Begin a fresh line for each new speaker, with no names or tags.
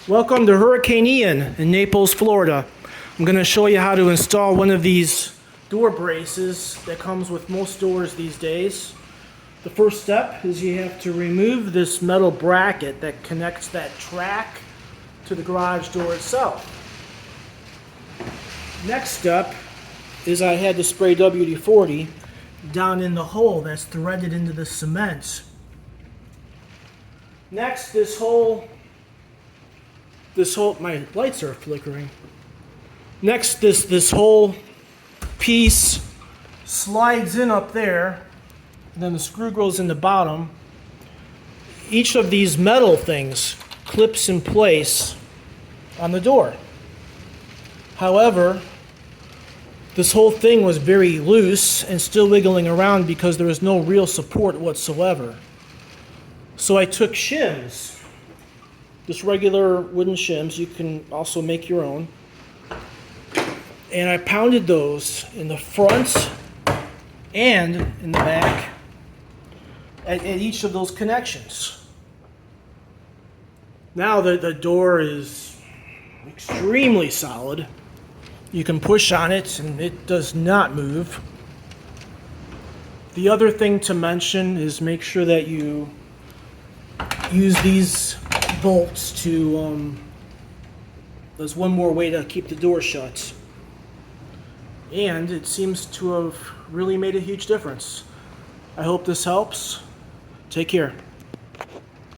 Welcome to Hurricane Ian in Naples, Florida. I'm going to show you how to install one of these door braces that comes with most doors these days. The first step is you have to remove this metal bracket that connects that track to the garage door itself. Next step is I had to spray WD-40 down in the hole that's threaded into the cement. Next, this whole, my lights are flickering. Next, this whole piece slides in up there, and then the screw goes in the bottom. Each of these metal things clips in place on the door. However, this whole thing was very loose and still wiggling around because there was no real support whatsoever. So I took shims, just regular wooden shims. You can also make your own. And I pounded those in the front and in the back at each of those connections. Now the door is extremely solid. You can push on it and it does not move. The other thing to mention is make sure that you use these bolts to, there's one more way to keep the door shut. And it seems to have really made a huge difference. I hope this helps. Take care.